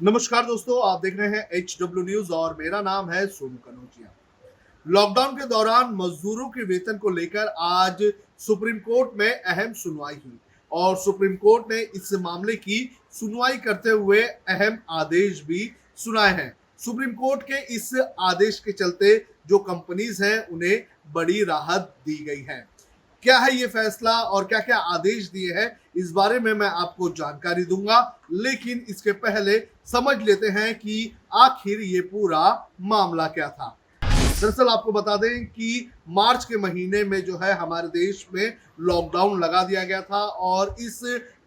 नमस्कार दोस्तों, आप देख रहे हैं HW न्यूज और मेरा नाम है सोनू कनौजिया। लॉकडाउन के दौरान मजदूरों के वेतन को लेकर आज सुप्रीम कोर्ट में अहम सुनवाई हुई और सुप्रीम कोर्ट ने इस मामले की सुनवाई करते हुए अहम आदेश भी सुनाए हैं। सुप्रीम कोर्ट के इस आदेश के चलते जो कंपनीज हैं उन्हें बड़ी राहत दी गई है। क्या है ये फैसला और क्या क्या आदेश दिए हैं, इस बारे में मैं आपको जानकारी दूंगा, लेकिन इसके पहले समझ लेते हैं कि आखिर ये पूरा मामला क्या था। दरअसल आपको बता दें कि मार्च के महीने में जो है हमारे देश में लॉकडाउन लगा दिया गया था और इस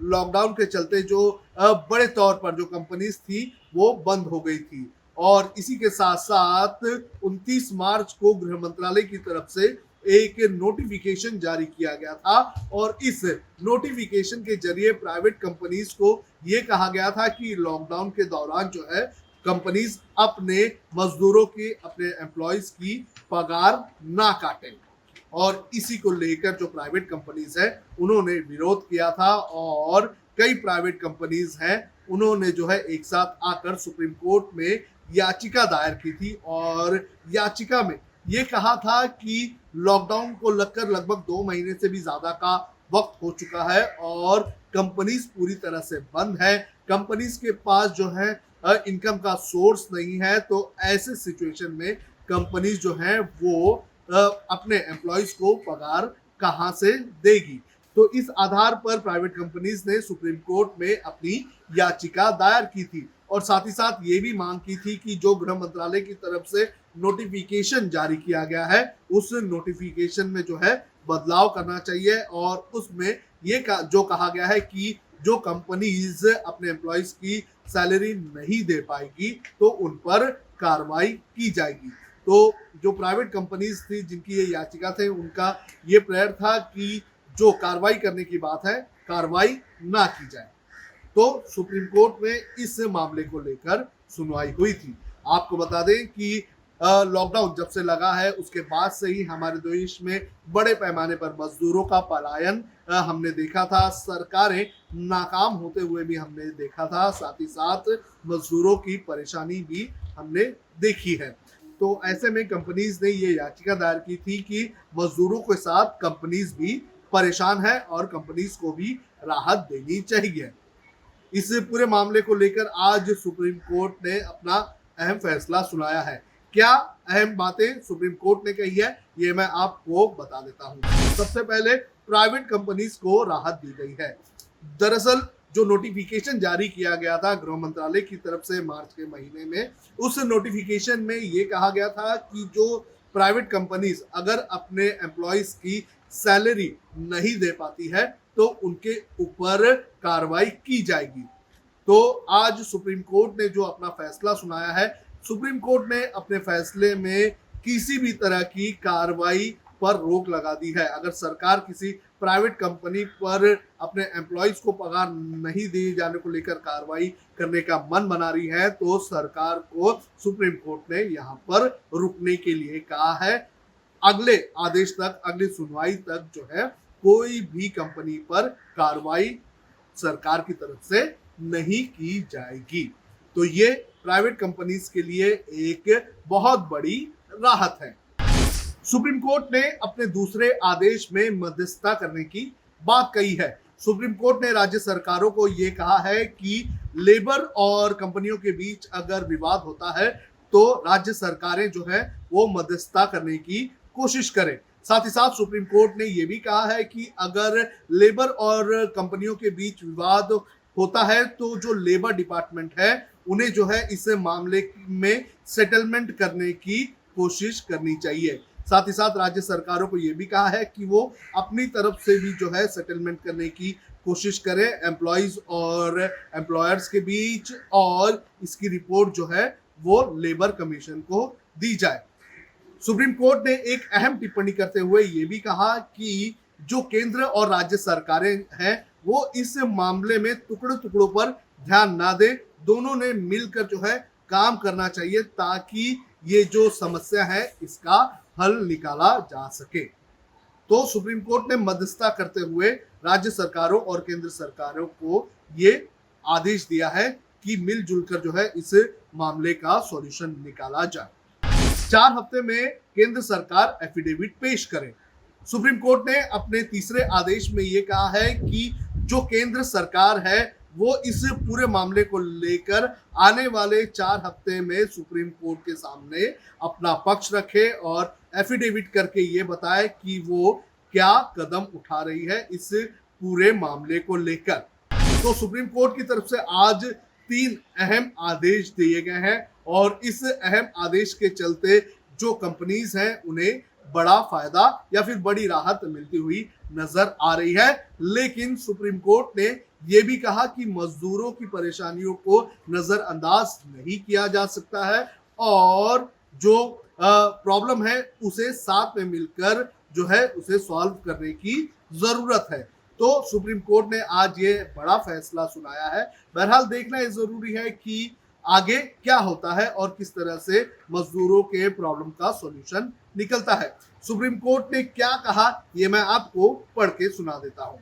लॉकडाउन के चलते जो बड़े तौर पर जो कंपनीज थी वो बंद हो गई थी और इसी के साथ साथ 29 मार्च को गृह मंत्रालय की तरफ से एक नोटिफिकेशन जारी किया गया था और इस नोटिफिकेशन के जरिए प्राइवेट कंपनीज को यह कहा गया था कि लॉकडाउन के दौरान जो है कंपनीज अपने मजदूरों की, अपने एम्प्लॉयज की पगार ना काटें और इसी को लेकर जो प्राइवेट कंपनीज है उन्होंने विरोध किया था और कई प्राइवेट कंपनीज हैं उन्होंने जो है एक साथ आकर सुप्रीम कोर्ट में याचिका दायर की थी और याचिका में ये कहा था कि लॉकडाउन को लगकर लगभग 2 महीने से भी ज्यादा का वक्त हो चुका है और कंपनीज पूरी तरह से बंद है, कंपनीज के पास जो है इनकम का सोर्स नहीं है। तो ऐसे सिचुएशन में कंपनीज जो है वो अपने एम्प्लॉयज को पगार कहां से देगी। तो इस आधार पर प्राइवेट कंपनीज ने सुप्रीम कोर्ट में अपनी याचिका दायर की थी और साथ ही साथ ये भी मांग की थी कि जो गृह मंत्रालय की तरफ से नोटिफिकेशन जारी किया गया है उस नोटिफिकेशन में जो है बदलाव करना चाहिए और उसमें ये जो कहा गया है कि जो कंपनीज अपने एम्प्लॉयज की सैलरी नहीं दे पाएगी तो उन पर कार्रवाई की जाएगी। तो जो प्राइवेट कंपनीज थी जिनकी ये याचिका थे उनका ये प्रेयर था कि जो कार्रवाई करने की बात है कार्रवाई ना की जाए। तो सुप्रीम कोर्ट में इस मामले को लेकर सुनवाई हुई थी। आपको बता दें कि लॉकडाउन जब से लगा है उसके बाद से ही हमारे देश में बड़े पैमाने पर मजदूरों का पलायन हमने देखा था, सरकारें नाकाम होते हुए भी हमने देखा था, साथ ही साथ मजदूरों की परेशानी भी हमने देखी है। तो ऐसे में कंपनीज ने ये याचिका दायर की थी कि मजदूरों के साथ कंपनीज भी परेशान है और कंपनीज को भी राहत देनी चाहिए। इस पूरे मामले को लेकर आज सुप्रीम कोर्ट ने अपना अहम फैसला सुनाया है। क्या अहम बातें सुप्रीम कोर्ट ने कही है ये मैं आपको बता देता हूं। सबसे पहले प्राइवेट कंपनीज को राहत दी गई है। दरअसल जो नोटिफिकेशन जारी किया गया था गृह मंत्रालय की तरफ से मार्च के महीने में, उस नोटिफिकेशन में ये कहा गया था कि जो प्राइवेट कंपनीज अगर अपने एम्प्लॉयज की सैलरी नहीं दे पाती है तो उनके ऊपर कार्रवाई की जाएगी। तो आज सुप्रीम कोर्ट ने जो अपना फैसला सुनाया है, सुप्रीम कोर्ट ने अपने फैसले में किसी भी तरह की कार्रवाई पर रोक लगा दी है। अगर सरकार किसी प्राइवेट कंपनी पर अपने एम्प्लॉयज को पगार नहीं दिए जाने को लेकर कार्रवाई करने का मन बना रही है तो सरकार को सुप्रीम कोर्ट ने यहाँ पर रुकने के लिए कहा है। अगले आदेश तक, अगली सुनवाई तक जो है कोई भी कंपनी पर कार्रवाई सरकार की तरफ से नहीं की जाएगी। तो ये प्राइवेट कंपनीज के लिए एक बहुत बड़ी राहत है। सुप्रीम कोर्ट ने अपने दूसरे आदेश में मध्यस्थता करने की बात कही है। सुप्रीम कोर्ट ने राज्य सरकारों को यह कहा है कि लेबर और कंपनियों के बीच अगर विवाद होता है तो राज्य सरकारें जो है वो मध्यस्थता करने की कोशिश करें। साथ ही साथ सुप्रीम कोर्ट ने यह भी कहा है कि अगर लेबर और कंपनियों के बीच विवाद होता है तो जो लेबर डिपार्टमेंट है उन्हें जो है इस मामले में सेटलमेंट करने की कोशिश करनी चाहिए। साथ ही साथ राज्य सरकारों को यह भी कहा है कि वो अपनी तरफ से भी जो है सेटलमेंट करने की कोशिश करें एम्प्लॉयज और एम्प्लॉयर्स के बीच और इसकी रिपोर्ट जो है वो लेबर कमीशन को दी जाए। सुप्रीम कोर्ट ने एक अहम टिप्पणी करते हुए यह भी कहा कि जो केंद्र और राज्य सरकारें हैं वो इस मामले में टुकड़ों टुकड़ों पर ध्यान ना दे, दोनों ने मिलकर जो है काम करना चाहिए ताकि ये जो समस्या है इसका हल निकाला जा सके। तो सुप्रीम कोर्ट ने मध्यस्थता करते हुए राज्य सरकारों और केंद्र सरकारों को ये आदेश दिया है कि मिलजुल कर जो है इस मामले का सॉल्यूशन निकाला जाए। 4 हफ्ते में केंद्र सरकार एफिडेविट पेश करे। सुप्रीम कोर्ट ने अपने तीसरे आदेश में ये कहा है कि जो केंद्र सरकार है वो इस पूरे मामले को लेकर आने वाले 4 हफ्ते में सुप्रीम कोर्ट के सामने अपना पक्ष रखे और एफिडेविट करके ये बताए कि वो क्या कदम उठा रही है इस पूरे मामले को लेकर। तो सुप्रीम कोर्ट की तरफ से आज 3 अहम आदेश दिए गए हैं और इस अहम आदेश के चलते जो कंपनीज हैं उन्हें बड़ा फायदा या फिर बड़ी राहत मिलती हुई नजर आ रही है। लेकिन सुप्रीम कोर्ट ने यह भी कहा कि मजदूरों की परेशानियों को नजरअंदाज नहीं किया जा सकता है और जो प्रॉब्लम है उसे साथ में मिलकर जो है उसे सॉल्व करने की जरूरत है। तो सुप्रीम कोर्ट ने आज ये बड़ा फैसला सुनाया है। बहरहाल देखना ये जरूरी है कि आगे क्या होता है और किस तरह से मजदूरों के प्रॉब्लम का सॉल्यूशन निकलता है। सुप्रीम कोर्ट ने क्या कहा ये मैं आपको पढ़ के सुना देता हूं।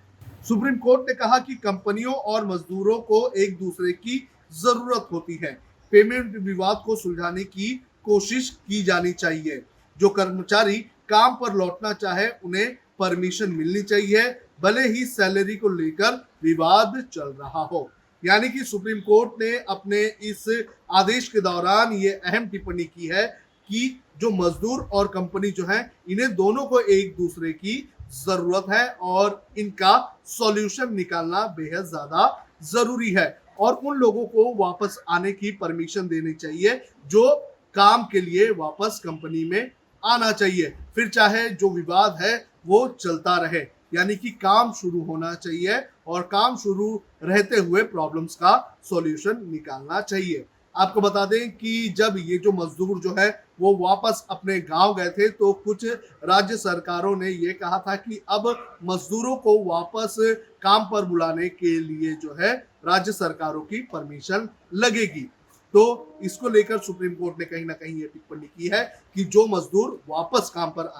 सुप्रीम कोर्ट ने कहा कि कंपनियों और मजदूरों को एक दूसरे की जरूरत होती है। पेमेंट विवाद को सुलझाने की कोशिश की जानी चाहिए। जो कर्मचारी काम पर लौटना चाहे उन्हें परमिशन मिलनी चाहिए, भले ही सैलरी को लेकर विवाद चल रहा हो। यानी कि सुप्रीम कोर्ट ने अपने इस आदेश के दौरान ये अहम टिप्पणी की है कि जो मजदूर और कंपनी जो है इन्हें दोनों को एक दूसरे की जरूरत है और इनका सॉल्यूशन निकालना बेहद ज्यादा जरूरी है और उन लोगों को वापस आने की परमिशन देनी चाहिए जो काम के लिए वापस कंपनी में आना चाहिए। फिर चाहे जो विवाद है वो चलता रहे, यानी कि काम शुरू होना चाहिए और काम शुरू रहते हुए प्रॉब्लम्स का सॉल्यूशन निकालना चाहिए। आपको बता दें कि जब ये जो मजदूर जो है वो वापस अपने गांव गए थे तो कुछ राज्य सरकारों ने ये कहा था कि अब मजदूरों को वापस काम पर बुलाने के लिए जो है राज्य सरकारों की परमिशन लगेगी। तो इसको लेकर सुप्रीम कोर्ट ने कहीं ना कहीं ये टिप्पणी की है कि जो मजदूर वापस काम पर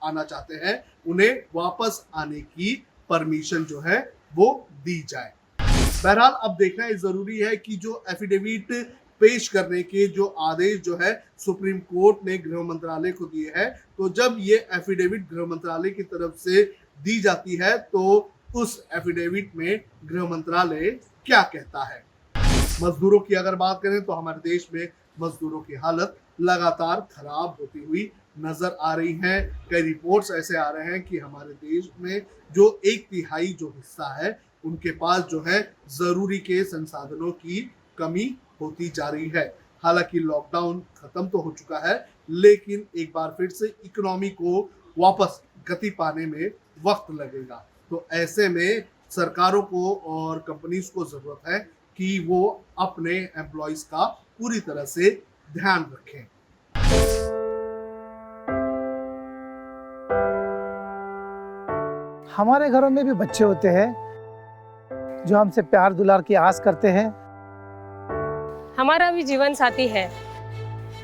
आना चाहते हैं उन्हें वापस आने की परमिशन जो है वो दी जाए। बहरहाल अब देखना ये जरूरी है कि जो एफिडेविट पेश करने के जो आदेश जो है सुप्रीम कोर्ट ने गृह मंत्रालय को दिए हैं, तो जब ये एफिडेविट गृह मंत्रालय की तरफ से दी जाती है तो उस एफिडेविट में गृह मंत्रालय क्या कहता है। मजदूरों की अगर बात करें तो हमारे देश में मजदूरों की हालत लगातार खराब होती हुई नजर आ रही है। कई रिपोर्ट्स ऐसे आ रहे हैं कि हमारे देश में जो 1/3 जो हिस्सा है उनके पास जो है जरूरी के संसाधनों की कमी होती जा रही है। हालांकि लॉकडाउन खत्म तो हो चुका है लेकिन एक बार फिर से इकोनॉमी को वापस गति पाने में वक्त लगेगा। तो ऐसे में सरकारों को और कंपनीज को जरूरत है कि वो अपने एम्प्लॉइज का पूरी तरह से ध्यान रखें। हमारे घरों में भी बच्चे होते हैं जो हमसे प्यार दुलार की आस करते हैं। हमारा भी जीवन साथी है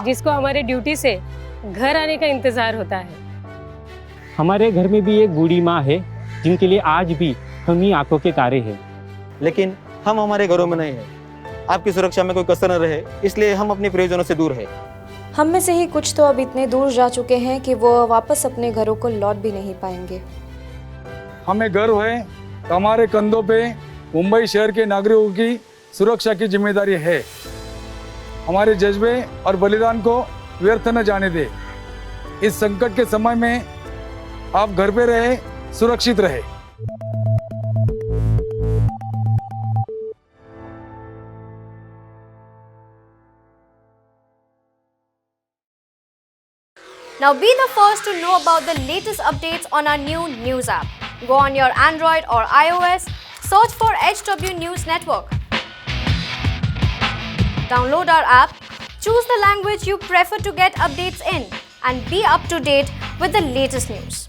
जिसको हमारे ड्यूटी से घर आने का इंतजार होता है। हमारे घर में भी एक बूढ़ी माँ है जिनके लिए आज भी हम ही आंखों के तारे हैं। लेकिन हम हमारे घरों में नहीं है। आपकी सुरक्षा में कोई कसर न रहे इसलिए हम अपने प्रियजनों से दूर है। हम में से ही कुछ तो अब इतने दूर जा चुके हैं कि वो वापस अपने घरों को लौट भी नहीं पाएंगे। हमें गर्व है कि हमारे कंधों पे मुंबई शहर के नागरिकों की सुरक्षा की जिम्मेदारी है। हमारे जज्बे और बलिदान को व्यर्थ न जाने दे। इस संकट के समय में आप घर पे रहे, सुरक्षित रहे। Now be the first to know about the latest updates on our new news app. Go on your Android or iOS, search for HW News Network. Download our app, choose the language you prefer to get updates in, and be up to date with the latest news.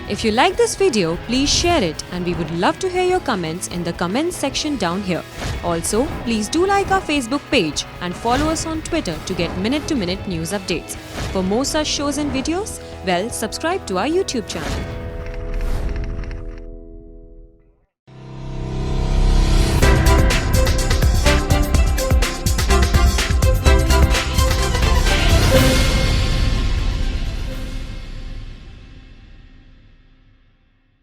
If you like this video, please share it and we would love to hear your comments in the comments section down here. Also, please do like our Facebook page and follow us on Twitter to get minute-to-minute news updates. For more such shows and videos, well, subscribe to our YouTube channel.